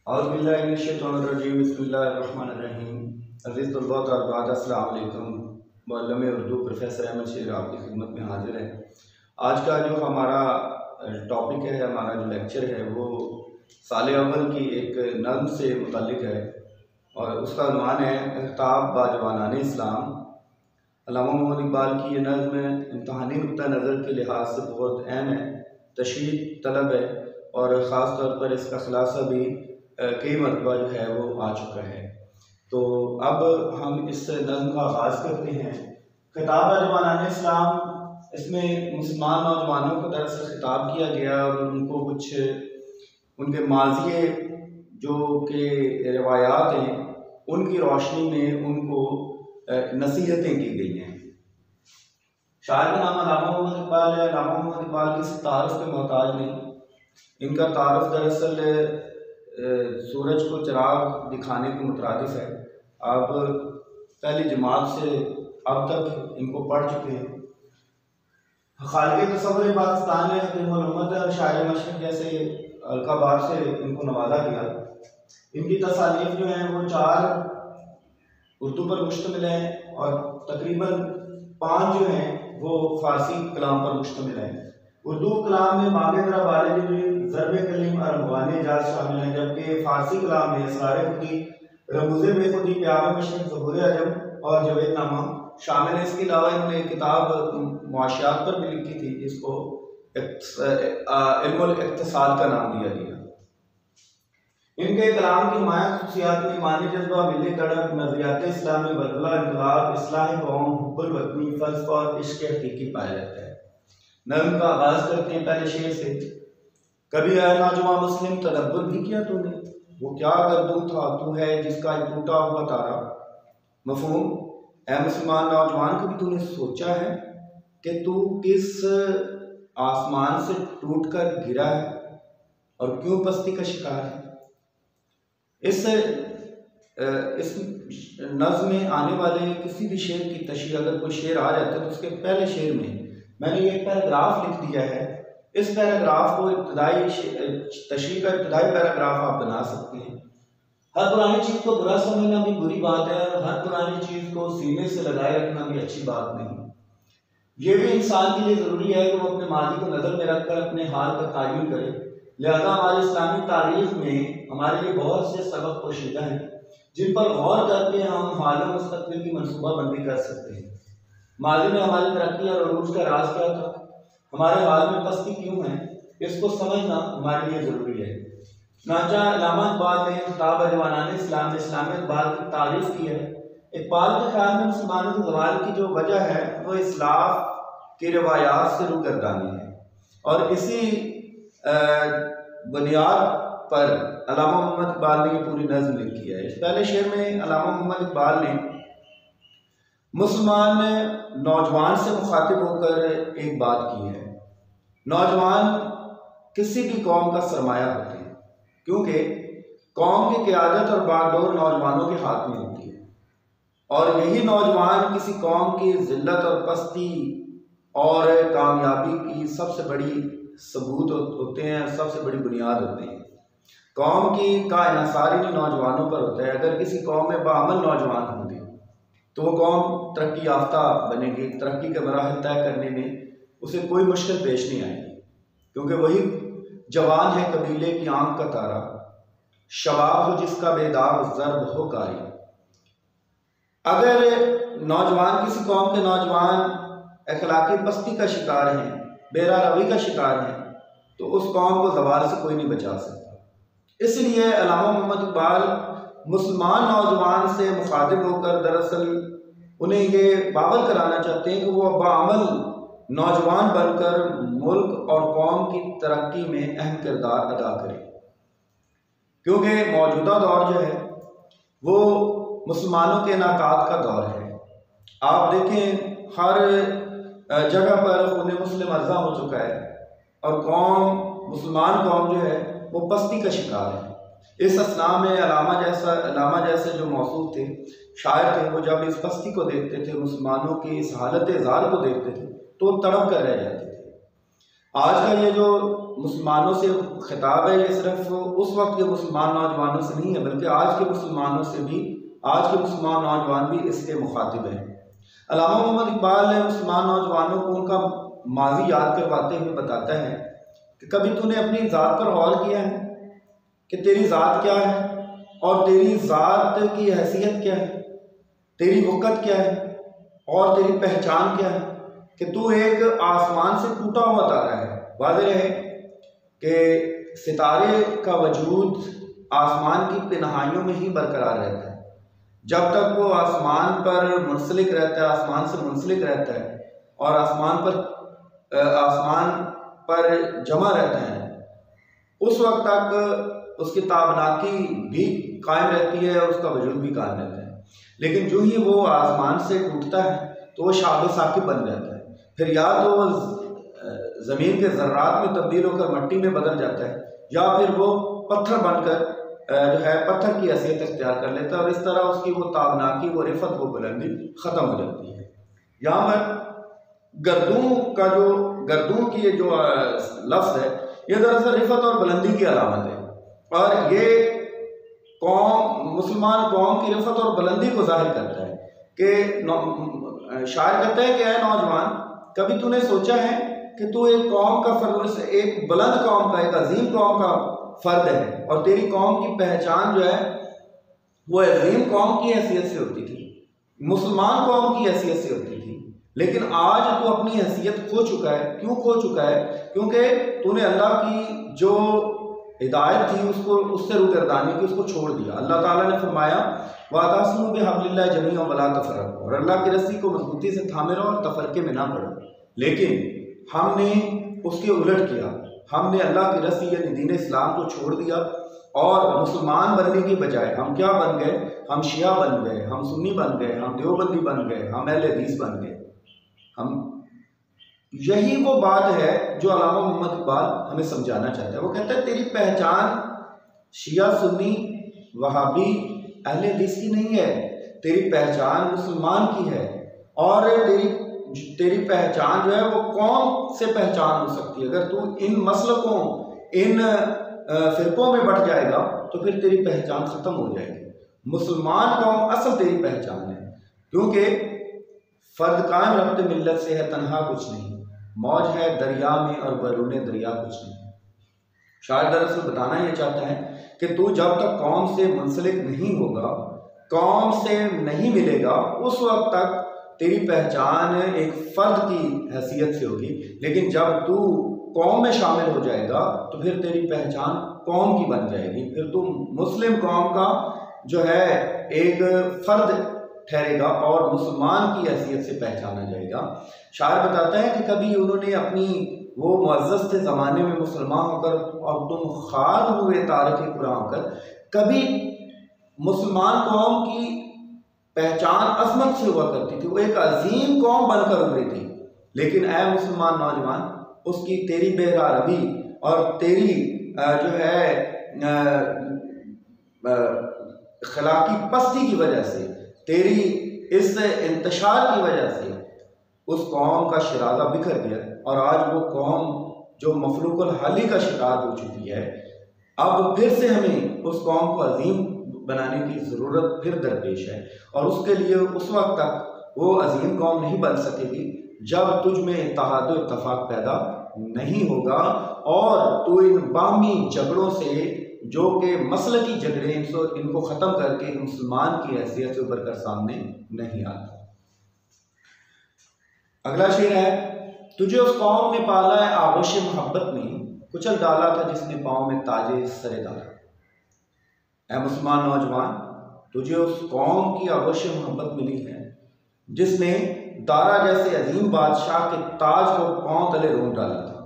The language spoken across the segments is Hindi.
औज़ुबिल्लाहिमिनश्शैतानिर्रजीम बिस्मिल्लाहिर्रहमानिर्रहीम। अज़ीज़ तलबा और तलबात अस्सलाम वालेकुम। मुअल्लिम उर्दू प्रोफेसर अहमद शेर आपकी खिदमत में हाजिर है। आज का जो हमारा टॉपिक है, हमारा जो लेक्चर है, वो साल अव्वल की एक नज़्म से मुतल्लिक़ है और उसका उन्वान है ख़िताब बाजवानाने इस्लाम। अल्लामा मोहम्मद इकबाल की ये नज़्म इम्तहानी नुक्ता नज़र के लिहाज से बहुत अहम है, तशरीह तलब है और ख़ास तौर पर इसका खुलासा भी कई मरतबा जो है वो आ चुका है। तो अब हम इस नज़्म का आगाज़ करते हैं। ख़िताब बाजवानाने इस्लाम, इसमें मुसलमान नौजवानों को दरअसल खिताब किया गया और उनको कुछ उनके माज़ी जो कि रिवायात हैं उनकी रोशनी में उनको नसीहतें की गई हैं। शायर का नाम अल्लामा मोहम्मद इकबाल है। अल्लामा मोहम्मद इकबाल किसी तारुफ के मोहताज नहीं। इनका तारुफ दरअसल सूरज को चिराग दिखाने के मुतरादिफ है। अब पहली जमात से अब तक इनको पढ़ चुके हैं। खालिक़ तसव्वुर पाकिस्तान ने हकीम शायर मशरक़ जैसे अलकाबाद से इनको नवाजा किया। इनकी तसानीफ जो हैं वो 4 उर्दू पर मुश्तमिल हैं और तकरीबन 5 जो हैं वो फ़ारसी कलाम पर मुश्तमिल हैं। उर्दू कलाम में मांगेदरा बाले ज़रब कलीम और अमवाने इजाज़ शामिल हैं, जबकि फ़ारसी कलाम में इसरार खुदी, रमूज़े बेखुदी, प्याम मशरक़, ज़ुहूर अजम और जवेदनामा शामिल है। इसके अलावा इन्होंने किताब मुआशियात पर भी लिखी थी, जिसको इल्मुल इक्तिसाद का नाम दिया गया। इनके कलाम की नुमाया ख़ुसूसियात में ईमानी जज्बा, मिली तड़प, नज़रियात इस्लामी, बदला इनकलाब, इस्लाह कौम, हुब्बुल वतनी, फ़ल्सफ़ा और इश्क़ हक़ीक़ी पाया जाता है। नज़्म का आगाज़ करते हैं पहले शेर से। कभी आया नौजवान मुस्लिम, तदब्बुर भी किया तूने, वो क्या गर्दू था तू है जिसका एक टूटा हुआ तारा। मफ़हूम, ऐ मुसलमान नौजवान, कभी तूने सोचा है कि तू किस आसमान से टूट कर गिरा है और क्यों पस्ती का शिकार है। इस नज़्म में आने वाले किसी भी शेर की तशरीह, अगर कोई शेर आ जाता है तो उसके पहले शेर में मैंने एक पैराग्राफ लिख दिया है। इस पैराग्राफ को इब्तदाई तशरीह का इब्तदाई पैराग्राफ आप बना सकते हैं। हर पुरानी चीज़ को बुरा समझना भी बुरी बात है और हर पुरानी चीज़ को सीने से लगाए रखना भी अच्छी बात नहीं। ये भी इंसान के लिए ज़रूरी है कि वो अपने माजी को नज़र में रखकर अपने हाल का तायुन करे। लिहाजा हमारी इस्लामी तारीख में हमारे लिए बहुत से सबक पोशीदा हैं जिन पर गौर करके हम हाल मुस्तक़बिल की मनसूबाबंदी कर सकते हैं। माजी में हमारी तरक्की और अरूज का राज क्या था, हमारे हाल में पस्ती क्यों है, इसको समझना हमारे लिए ज़रूरी है। चुनांचा अल्लामा इकबाल ने ख़िताब बाजवानाने इस्लाम में इस्लामी इकबाल की तारीफ़ की है। इकबाल के ख्याल में मुसलमानों के ज़वाल की जो वजह है वो इस्लाफ की रवायात से रूगर्दानी है और इसी बुनियाद पर अल्लामा मोहम्मद इकबाल ने ये पूरी नज़्म लिखी है। इस पहले शेर में अल्लामा मोहम्मद इकबाल ने मुसलमान नौजवान से मुखातिब होकर एक बात की है। नौजवान किसी भी कौम का सरमाया होते हैं, क्योंकि कौम की क़यादत और बागडोर नौजवानों के हाथ में होती है और यही नौजवान किसी कौम की ज़िल्लत और पस्ती और कामयाबी की सबसे बड़ी सबूत होते हैं, सबसे बड़ी बुनियाद होते हैं। कौम की का इन्हिसार इन्हीं नौजवानों पर होता है। अगर किसी कौम में बाअमल नौजवान होंगे तो वो कौम तरक्की याफ्ता बनेगी। तरक्की के मराहल तय करने में उसे कोई मुश्किल पेश नहीं आएगी, क्योंकि वही जवान है कबीले की आंख का तारा, शबाब हो जिसका बेदाग ज़र्ब हो कारी। अगर नौजवान किसी कौम के नौजवान अखलाकी पस्ती का शिकार हैं, बेरा रवी का शिकार हैं, तो उस कौम को ज़वाल से कोई नहीं बचा सकता। इसलिए अल्लामा मोहम्मद इकबाल मुसलमान नौजवान से मुखातिब होकर दरअसल उन्हें ये बावल कराना चाहते हैं कि वो बाअमल नौजवान बनकर मुल्क और कौम की तरक्की में अहम किरदार अदा करें, क्योंकि मौजूदा दौर जो है वो मुसलमानों के नाकात का दौर है। आप देखें हर जगह पर खून मुस्लिम अज़ा हो चुका है और कौम मुसलमान कौम जो है वो पस्ती का शिकार है। इस असना में अलामा जैसे जो मौसूफ थे, शायर थे, वो जब इस पस्ती को देखते थे, मुसलमानों की इस हालत ज़ार को देखते थे तो तड़प कर रह जाते थे। आज का ये जो मुसलमानों से खिताब है, ये सिर्फ उस वक्त के मुसलमान नौजवानों से नहीं है, बल्कि आज के मुसलमानों से भी, आज के मुसलमान नौजवान भी इसके मुखातिब हैं। अल्लामा मोहम्मद इकबाल ने मुसलमान नौजवानों को उनका माजी याद करवाते हुए बताता है कि कभी तूने अपनी ज़ात पर गौर किया है कि तेरी ज़ात क्या है और तेरी ज़ात की हैसियत क्या है, तेरी वक़्त क्या है और तेरी पहचान क्या है, कि तू एक आसमान से टूटा हुआ तारा है। वाज़ेह है कि सितारे का वजूद आसमान की तन्हाइयों में ही बरकरार रहता है। जब तक वो आसमान पर मुंसलिक रहता है, आसमान से मुंसलिक रहता है और आसमान पर जमा रहता है, उस वक्त तक उसकी ताबनाकी भी कायम रहती है और उसका वजूद भी कायम रहता है। लेकिन जो ही वो आसमान से टूटता है तो वो शाब साकिब बन जाता है, फिर या तो वो ज़मीन के ज़र्रात में तब्दील होकर मिट्टी में बदल जाता है, या फिर वो पत्थर बनकर जो है पत्थर की हैसियत इख्तियार कर लेता है, और इस तरह उसकी वो ताबनाकी, वो रिफत, वो बुलंदी ख़त्म हो जाती है। यहाँ पर गर्दूं की ये जो लफ्ज़ है, ये दरअसल रिफत और बुलंदी की अलामत है, और ये मुसलमान कौम की रिफत और बुलंदी को जाहिर करता है। कि शायर कहता है कि ऐ नौजवान, कभी तूने सोचा है कि तू एक कौम का फर्द, एक बुलंद कौम का, एक अजीम कौम का फर्द है, और तेरी कौम की पहचान जो है वो अजीम कौम की हैसियत से होती थी, मुसलमान कौम की हैसियत से होती थी। लेकिन आज तू अपनी हैसियत खो चुका है। क्यों खो चुका है? क्योंकि तूने अल्लाह की जो हिदायत थी उससे रुगर्दानी की, उसको छोड़ दिया। अल्लाह ताला ने फरमाया वातसिमू बिहब्लिल्लाहि जमीअन वला तफरक़ू, और अल्लाह की रस्सी को मजबूती से थामे रहो और तफरके में ना पड़ो। लेकिन हमने उसके उलट किया, हमने अल्लाह की रस्सी यानी दीन इस्लाम को छोड़ दिया, और मुसलमान बनने की बजाय हम क्या बन गए? हम शिया बन गए, हम सुन्नी बन गए, हम देवबंदी बन गए, हम अहले हदीस बन गए। यही वो बात है जो अल्लामा मोहम्मद इकबाल हमें समझाना चाहता है। वो कहता है तेरी पहचान शिया, सुन्नी, वहाबी, अहले हदीस की नहीं है, तेरी पहचान मुसलमान की है। और तेरी पहचान जो है वो कौम से पहचान हो सकती है। अगर तू इन मसलकों, इन फिरकों में बढ़ जाएगा तो फिर तेरी पहचान ख़त्म हो जाएगी। मुसलमान कौम असल तेरी पहचान है, क्योंकि फ़र्द कायम रब्ते मिल्लत से है, तन्हा कुछ नहीं, मौज है दरिया में और बरूने दरिया कुछ नहीं। शायद दरअसल बताना ये चाहता है कि तू जब तक कौम से मुंसलिक नहीं होगा, कौम से नहीं मिलेगा, उस वक्त तक तेरी पहचान एक फ़र्द की हैसियत से होगी। लेकिन जब तू कौम में शामिल हो जाएगा तो फिर तेरी पहचान कौम की बन जाएगी, फिर तू मुस्लिम कौम का जो है एक फ़र्द ठहरेगा और मुसलमान की हैसियत से पहचाना जाएगा। शायर बताता है कि कभी उन्होंने अपनी वो मुअज़्ज़ज़ थे ज़माने में मुसलमान होकर, और तुम खार हुए तारिक़ कुरान होकर, कभी मुसलमान कौम की पहचान अज़मत से हुआ करती थी, वो एक अजीम कौम बनकर उभरी थी। लेकिन ऐ मुसलमान नौजवान, उसकी तेरी बेरारवी और तेरी जो है अखलाकी पस्ती की वजह से, तेरी इस इंतशार की वजह से उस कौम का शराज़ा बिखर गया, और आज वो कौम जो मफलूकुल हाली का शिकार हो चुकी है, अब फिर से हमें उस कौम को अजीम बनाने की ज़रूरत फिर दरपेश है। और उसके लिए उस वक्त तक वो अजीम कौम नहीं बन सकेगी जब तुझ में इत्तेहाद और इत्तफ़ाक़ पैदा नहीं होगा, और तो इन बामी झगड़ों से, जो कि मसलकी झगड़े, इनको ख़त्म करके मुसलमान की हैसियत से उभर कर सामने नहीं आता। अगला शेर है, तुझे उस कौम ने पाला है आगोश मोहब्बत में, कुचल डाला था जिसने पाँव में ताजे सरे डाला। ऐ मुसलमान नौजवान, तुझे उस कौम की आगोश मोहब्बत मिली है जिसने दारा जैसे अजीम बादशाह के ताज को पाँव तले रोन डाला था।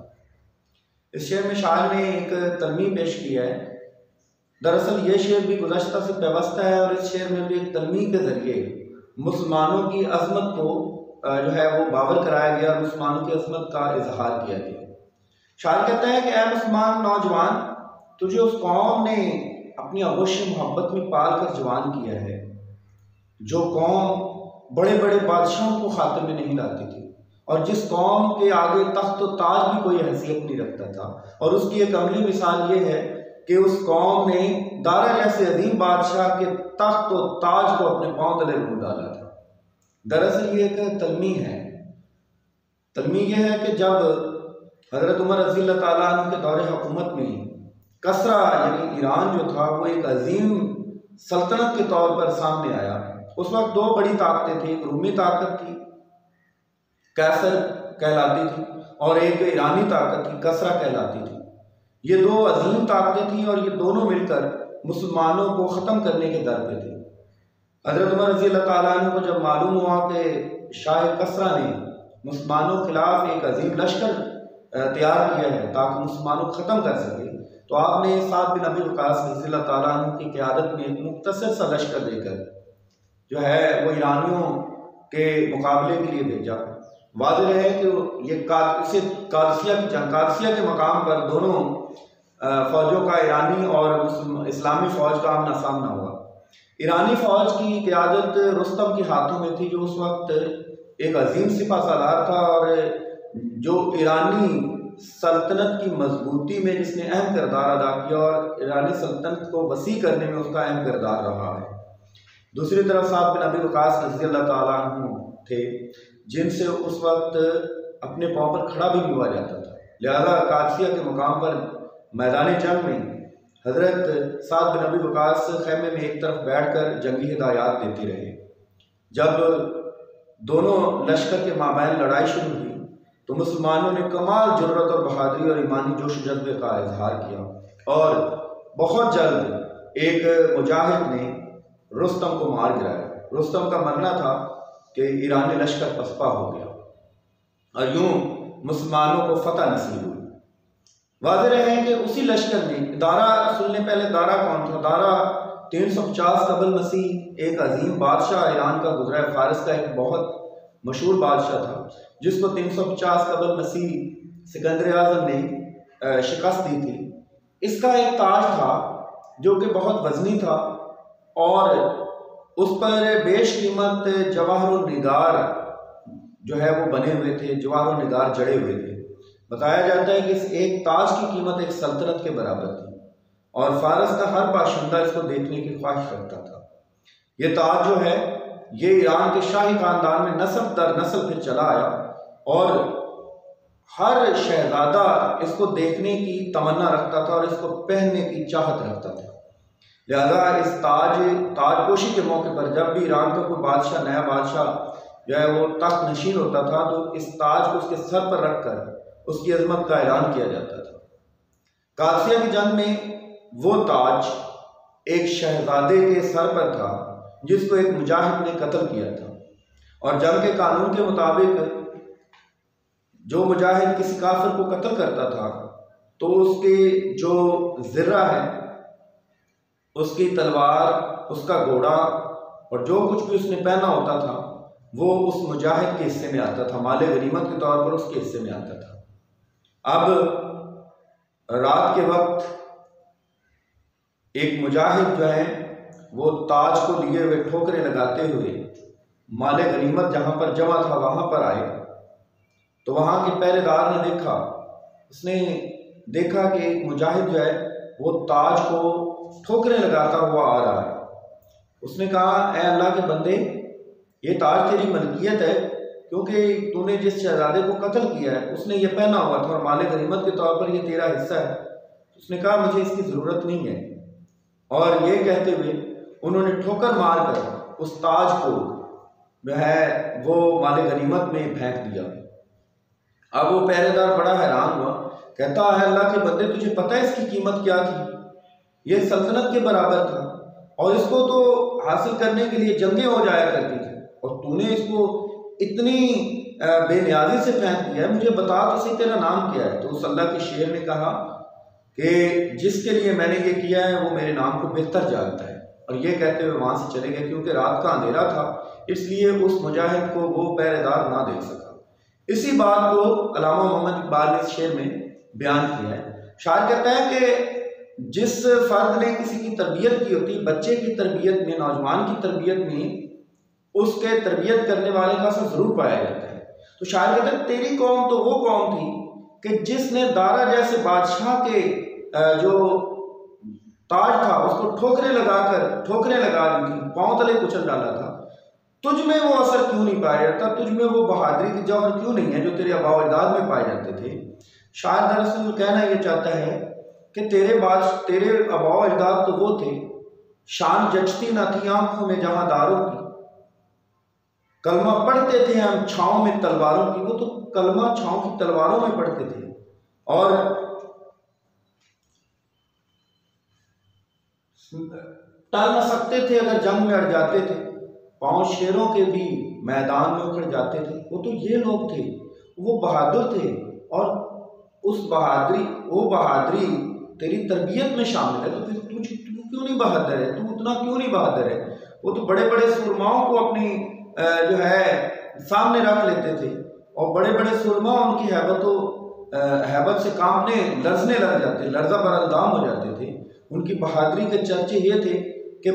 इस शेर में शायर ने एक तलमी पेश किया है। दरअसल ये शेर भी गुज़श्ता से पेवस्ता है, और इस शेर में भी एक तलमी के ज़रिए मुसलमानों की अज़मत को जो है वो बावर कराया गया, मुसलमानों की अज़मत का इजहार किया गया। शायर कहता है कि ऐ मुसलमान नौजवान, तुझे उस कौम ने अपनी आगोश मोहब्बत में पाल कर जवान किया है, जो कौम बड़े बड़े बादशाहों को खातिर में नहीं लाती थी, और जिस कौम के आगे तख्त व ताज भी कोई हैसियत नहीं रखता था। और उसकी एक अमली मिसाल ये है कि उस कौम ने दारा जैसे अजीम बादशाह के तख्त व ताज को अपने पांव तले ढूंढ डाला था। दरअसल ये एक तलमी है। तलमी ये है कि जब हज़रत उमर रज़ी अल्लाह ताला अन्हु के दौरे हुकूमत में कसरा यानी ईरान जो था वो एक अजीम सल्तनत के तौर पर सामने आया। उस वक्त दो बड़ी ताकतें थी, एक रूमी ताकत थी कैसर कहलाती थी और एक ईरानी ताकत थी कसरा कहलाती थी। ये दो अजीम ताकतें थी और ये दोनों मिलकर मुसलमानों को ख़त्म करने के दर पे थे। हज़रत उमर रज़ी अल्लाह ताला अन्हु को जब मालूम हुआ कि शाह कसरा ने मुसलमानों के खिलाफ एक अजीम लश्कर तैयार किया है ताकि मुसलमानों को ख़त्म कर सके, तो आपने साद बिन अबी वक़ास रज़ी अल्लाह ताला अन्हु की क़यादत में एक मुख्तसर सा लश्कर देकर जो है वो ईरानियों के मुकाबले के लिए भेजा। वाज़ेह है कि ये कादसिया की जंग, कादसिया के मकाम पर दोनों फ़ौजों का, ईरानी और इस्लामी फ़ौज का आमना सामना हुआ। ईरानी फ़ौज की क़यादत रुस्तम के हाथों में थी, जो उस वक्त एक अजीम सिपह सालार था और जो ईरानी सल्तनत की मजबूती में जिसने अहम किरदार अदा किया और ईरानी सल्तनत को वसी करने में उसका अहम किरदार रहा है। दूसरी तरफ साद बिन अबी वक़ास रज़ी अल्लाह ताला अन्हु थे जिनसे उस वक्त अपने पाँव पर खड़ा भी नहीं हुआ जाता था। लिहाजा कादसिया के मुकाम पर मैदान जंग में हज़रत साद बिन अबी वक़ास खैमे में एक तरफ बैठकर जंगी हिदायत देते रहे। जब दोनों लश्कर के माबैन लड़ाई शुरू हुई तो मुसलमानों ने कमाल जुर्रत और बहादुरी और ईमानी जोश जज्बे का इजहार किया और बहुत जल्द एक मुजाहिद ने रुस्तम को मार गिराया। रुस्तम का मरना था कि ईरानी लश्कर पसपा हो गया और यूं मुसलमानों को फतह नसीब हुई। वाज़ेह रहे कि उसी लश्कर में दारा, सुनने पहले दारा कौन था? दारा 350 कबल मसीह एक अजीम बादशाह ईरान का गुजरा फारस का एक बहुत मशहूर बादशाह था जिसको 350 कबल मसीह सिकंदर आज़म ने शिकस्त दी थी। इसका एक ताज था जो कि बहुत वजनी था और उस पर बेश कीमत जवाहरुल निगार जो है वो बने हुए थे, जवाहरुल निगार जड़े हुए थे। बताया जाता है कि इस एक ताज की कीमत एक सल्तनत के बराबर थी और फारस का हर बाशिंदा इसको देखने की ख्वाहिश रखता था। ये ताज जो है ये ईरान के शाही खानदान में नस्ल दर नस्ल फिर चला आया और हर शहजादा इसको देखने की तमन्ना रखता था और इसको पहनने की चाहत रखता था। लिहाजा इस ताजपोशी के मौके पर जब भी ईरान का कोई बादशाह, नया बादशाह जो है वो तख्त नशीन होता था तो इस ताज को उसके सर पर रखकर उसकी अजमत का ऐलान किया जाता था। कादसिया की जंग में वो ताज एक शहजादे के सर पर था जिसको एक मुजाहिद ने कत्ल किया था और जंग के कानून के मुताबिक जो मुजाहिद किसी काफिर को कत्ल करता था तो उसके जो ज़िर्रा है, उसकी तलवार, उसका घोड़ा और जो कुछ भी उसने पहना होता था वो उस मुजाहिद के हिस्से में आता था, माले गनीमत के तौर पर उसके हिस्से में आता था। अब रात के वक्त एक मुजाहिद जो है वो ताज को लिए हुए ठोकरें लगाते हुए माले गनीमत जहां पर जमा था वहां पर आए तो वहां के पहरेदार ने देखा, उसने देखा कि एक मुजाहिद जो है वो ताज को ठोकरें लगाता हुआ आ रहा है। उसने कहा, ऐ अल्लाह के बंदे, ये ताज तेरी मलकियत है क्योंकि तूने जिस शहजादे को कत्ल किया है उसने ये पहना हुआ था और माले गनीमत के तौर पर ये तेरा हिस्सा है। उसने कहा मुझे इसकी ज़रूरत नहीं है और ये कहते हुए उन्होंने ठोकर मारकर उस ताज को जो है वो माले गनीमत में फेंक दिया। अब वो पहरेदार बड़ा हैरान हुआ, कहता है अल्लाह के बंदे तुझे पता है इसकी कीमत क्या थी? ये सल्तनत के बराबर था और इसको तो हासिल करने के लिए जंगें हो जाया करती थी और तूने इसको इतनी बेनियाजी से फेंक दिया है। मुझे बता तो सही तेरा नाम क्या है? तो उस अल्लाह के शेर ने कहा कि जिसके लिए मैंने ये किया है वो मेरे नाम को बेहतर जानता है। और ये कहते हुए वहां से चले गए क्योंकि रात का अंधेरा था, इसलिए उस मुजाहिद को वो पहरेदार ना देख सका। इसी बात को अल्लामा मोहम्मद इकबाल ने इस शेर में बयान किया है। शायर कहता है कि जिस फर्द ने किसी की तरबियत की होती, बच्चे की तरबियत में, नौजवान की तरबियत में उसके तरबियत करने वाले का असर जरूर पाया जाता है। तो शायर कहते हैं तेरी कौम तो वो कौम थी कि जिसने दारा जैसे बादशाह के जो ताज था उसको ठोकरें लगा दी थी, पांव तले कुचल डाला था। तुझ में वो असर क्यों नहीं पाया जाता, तुझ में वो बहादुरी की जौहर क्यों नहीं है जो तेरे आबा अजदाद में पाए जाते थे। शायर दरअसल कहना ये चाहता है कि तेरे आबा अजदाद तो वो थे, शान जचती न थी आंखों में जहां दारों की, कलमा पढ़ते थे हम छाँव में तलवारों की। वो तो कलमा छाँव की तलवारों में पढ़ते थे और टल न सकते थे अगर जंग में अड़ जाते थे, पांव शेरों के भी मैदान में उखड़ जाते थे। वो तो ये लोग थे, वो बहादुर थे और वो बहादुरी तेरी तरबियत में शामिल है। तो फिर तू क्यों नहीं बहादुर है, तू उतना क्यों नहीं बहादुर है। वो तो बड़े बड़े सुरमाओं को अपनी जो है सामने रख लेते थे और बड़े बड़े सुरमा उनकी हैबत से कांपने लरजने लग जाते, लर्जा बरंदाम हो जाते थे। उनकी बहादुरी के चर्चे ये थे कि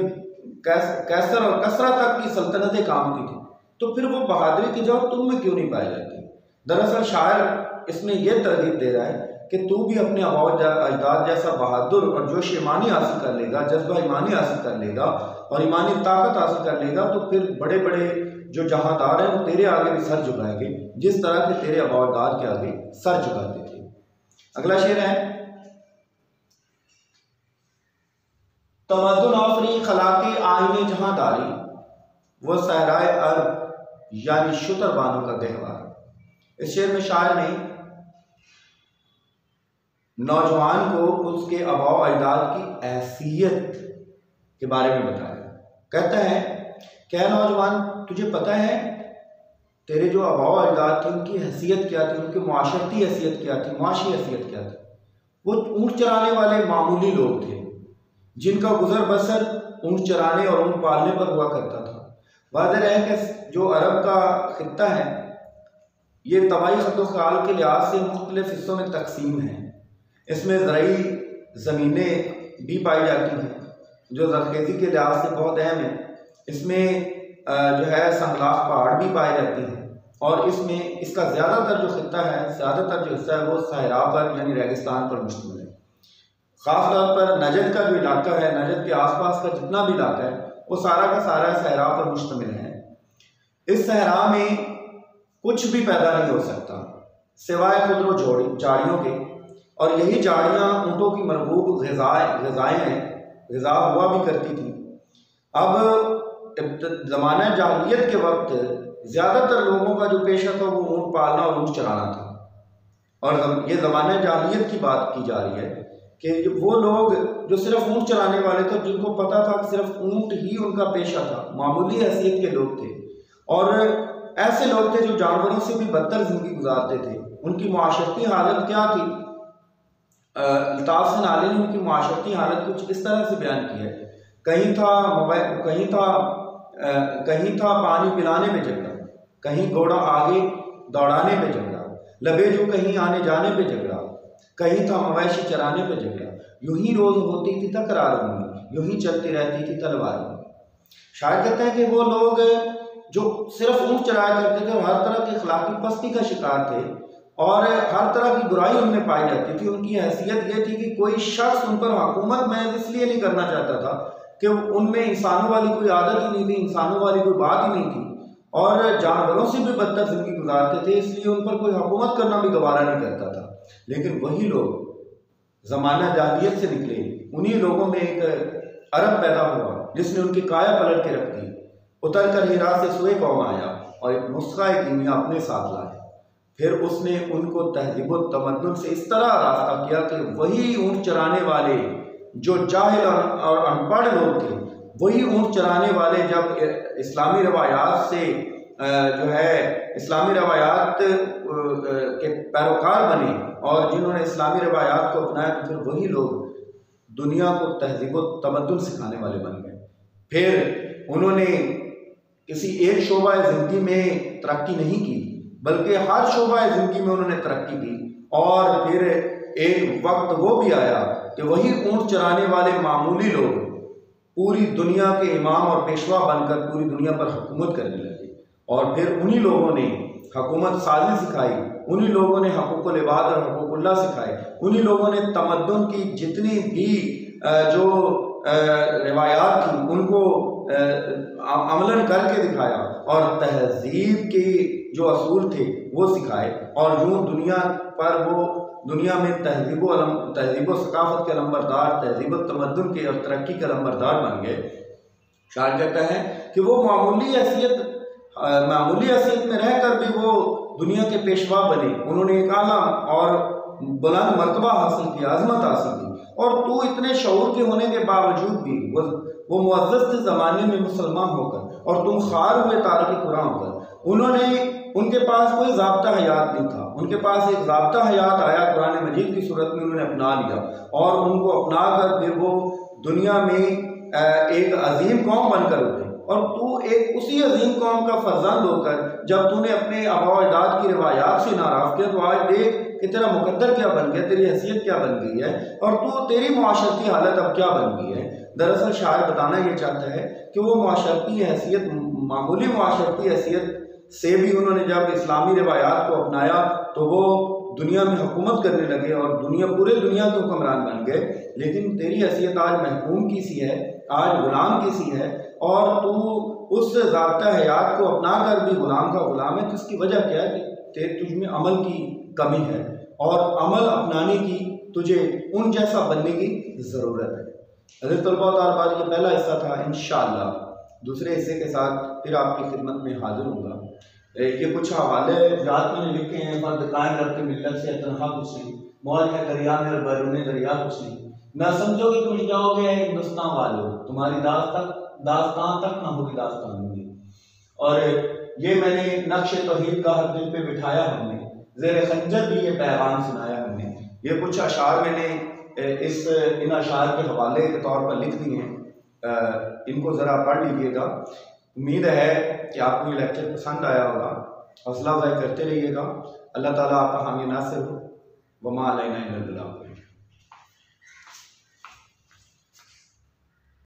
कैसर और कसरा तक की सल्तनतें कामती थी। तो फिर वो बहादुरी की जौहर तुम में क्यों नहीं पाई जाती। दरअसल शायर इसमें यह तरगीब दे रहा है कि तू भी अपने आबा अजदाद जैसा बहादुर और जोश ईमानी हासिल कर लेगा, जज्बा ईमानी हासिल कर लेगा और ईमानी ताकत हासिल कर लेगा, तो फिर बड़े बड़े जो जहांदार हैं वो तेरे आगे भी सर झुकाएंगे जिस तरह के तेरे आबा अजदाद के आगे सर झुकाते थे। अगला शेर है, तमद्दुन आफरी खलाके आईने जहांदारी, वो सहराए अरब यानी शुतरबानों का गहवार। इस शेर में शायर ने नौजवान को उसके आबा अजदाद की हैसियत के बारे में बताया। कहता है क्या नौजवान, तुझे पता है तेरे जो आबा अजदाद थे उनकी हैसियत क्या थी, उनकी माशरती हैसियत क्या थी, माशी हैसियत क्या थी। वो ऊँट चराने वाले मामूली लोग थे जिनका गुजर बसर ऊँट चराने और ऊँट पालने पर हुआ करता था। वाज़ेह है कि जो अरब का खित्ता है ये तबाई खतोखाल के लिहाज से मुख्तलिफ हिस्सों में तकसीम है। इसमें ज़राई ज़मीनें भी पाई जाती हैं जो ज़रखेज़ी के लिहाज से बहुत अहम है। इसमें जो है संगलाख पहाड़ भी पाए जाते हैं और इसमें इसका ज़्यादातर जो खित्ता है, ज़्यादातर जो हिस्सा है वो सहरा पर यानी रेगिस्तान पर मुश्तमिल है। ख़ास तौर पर नजद का जो इलाका है, नजद के आसपास का जितना भी इलाका है वो सारा का सारा सहरा पर मुश्तमिल है। इस सहरा में कुछ भी पैदा नहीं हो सकता सिवाय खुदरो झाड़ियों के, और यही झाड़ियाँ ऊँटों की मरगूब ग़िज़ाएँ हैं, ग़िज़ा हुआ भी करती थी। अब ज़माना जाहिलियत के वक्त ज़्यादातर लोगों का जो पेशा था वो ऊँट पालना और ऊँट चराना था, और ये ज़माना जाहिलियत की बात की जा रही है कि वो लोग जो सिर्फ ऊँट चराने वाले थे, जिनको पता था कि सिर्फ ऊँट ही उनका पेशा था, मामूली हैसियत के लोग थे, और ऐसे लोग थे जो जानवरों से भी बदतर ज़िंदगी गुजारते थे। उनकी माशरती हालत क्या थी, अल्ताफ़ हसन आली ने उनकी माशरती हालत कुछ इस तरह से बयान की है। कहीं था पानी पिलाने में झगड़ा, कहीं घोड़ा आगे दौड़ाने पे झगड़ा, लबेजू कहीं आने जाने पे झगड़ा, कहीं था मवेशी चराने पे झगड़ा, यूं ही रोज होती थी तकरार में, यूं ही चलती रहती थी तलवार में। शायर कहते हैं कि वो लोग जो सिर्फ ऊँट चराया करते थे और हर तरह की अखलाकी पस्ती का शिकार थे और हर तरह की बुराई उनमें पाई जाती थी। उनकी हैसियत ये थी कि कोई शख्स उन पर हुकूमत महज इसलिए नहीं करना चाहता था कि उनमें इंसानों वाली कोई आदत ही नहीं थी, इंसानों वाली कोई बात ही नहीं थी, और जानवरों से भी बदतर जिंदगी गुजारते थे, इसलिए उन पर कोई हुकूमत करना भी गवारा नहीं करता था। लेकिन वही लोग ज़माना जाहिलियत से निकले, उन्हीं लोगों में एक अरब पैदा हुआ जिसने उनकी काया पलट के रख दी। उतर कर हिरा से सुए कौम आया और एक नुस्खा कीमिया अपने साथ लाया। फिर उसने उनको तहज़ीब व तमद्दुन से इस तरह रास्ता किया कि वही ऊँट चराने वाले जो जाहिल और अनपढ़ लोग थे, वही ऊँट चराने वाले जब इस्लामी रवायात से जो है इस्लामी रवायात के पैरोकार बने और जिन्होंने इस्लामी रवायात को अपनाया, तो फिर वही लोग दुनिया को तहज़ीब व तमद्दुन सिखाने वाले बन गए। फिर उन्होंने किसी एक शोबा ज़िंदगी में तरक्की नहीं की, बल्कि हर शोबा ज़िंदगी में उन्होंने तरक्की की। और फिर एक वक्त वो भी आया कि वही ऊँट चराने वाले मामूली लोग पूरी दुनिया के इमाम और पेशवा बनकर पूरी दुनिया पर हुकूमत करने लगे। और फिर उन्हीं लोगों ने हुकूमत साजी सिखाई, उन्हीं लोगों ने हकूकुल इबाद और हकूकुल्लाह सिखाए, उन्हीं लोगों ने तमद्दुन की जितनी भी जो रिवायात थी उनको अमलन करके दिखाया और तहजीब के जो असूल थे वो सिखाए। और यूँ दुनिया पर वो दुनिया में तहजीब सकाफत के नंबरदार, तहजीब तमद्दुन के और तरक्की के नंबरदार बन गए। शायर कहता है कि वो मामूली हैसियत में रहकर भी वो दुनिया के पेशवा बने, उन्होंने एक आला और बुलंद मर्तबा हासिल किया, अजमत हासिल की। और तू इतने शऊर के होने के बावजूद भी वो मुअज़्ज़ज़ थे ज़माने में मुसलमान होकर, और तुम खार हुए तारिक कुरान होकर। उनके पास कोई ज़ाब्ता हयात नहीं था, उनके पास एक ज़ाब्ता हयात आया कुरान मजीद की सूरत में, उन्होंने अपना लिया और उनको अपना कर फिर वो दुनिया में एक अजीम कौम बनकर उठे। और तू एक उसी अजीम कौम का फर्जंद होकर जब तूने अपने आबा अजदाद की रिवायात से नाराज़ किया, तो आज देख कि तेरा मुकद्दर क्या बन गया, तेरी हैसियत क्या बन गई है और तेरी मुआशरती हालत अब क्या बन गई है। दरअसल शायर बताना ये चाहता है कि वो मुआशरती हैसियत, मामूली मुआशरती हैसियत से भी उन्होंने जब इस्लामी रिवायात को अपनाया तो वो दुनिया में हुकूमत करने लगे और पूरे दुनिया के हुक्मरान बन गए। लेकिन तेरी हैसियत आज महकूम की सी है, आज गुलाम की सी है, और तू उस ज़ाब्ता हयात को अपना कर भी गुलाम का गुलाम है। तो इसकी वजह क्या है कि तुझ में अमल की कमी है और अमल अपनाने की तुझे उन जैसा बनने की ज़रूरत है। अज़ीज़ तलबा और तालिबात, ये पहला हिस्सा था। इंशाअल्लाह दूसरे हिस्से के साथ फिर आपकी खिदमत में हाजिर होगा। ये कुछ हवाले जात मैंने लिखे हैं। फर्द कायम रब के मिल्लत से तनहा कुछ नहीं, मौज है दरिया में और बैरून दरिया कुछ नहीं। ना समझोगे तुम जाओगे हिंदुस्तान वालों, तुम्हारी दास्तान तक ना होगी दास्तान में। और ये मैंने नक्श तौहीद का हर दिल पे बिठाया हमने, ज़ेर खंजर भी ये पैगाम सुनाया हमने। ये कुछ अशार मैंने इन अशार के हवाले के तौर पर लिख दिए हैं, इनको ज़रा पढ़ लीजिएगा। उम्मीद है कि आपको ये लेक्चर पसंद आया होगा। हौसला अफजाई करते रहिएगा। अल्लाह ताला आपका हामी नासिर हो। वमा अलैना इल्लल बलाग।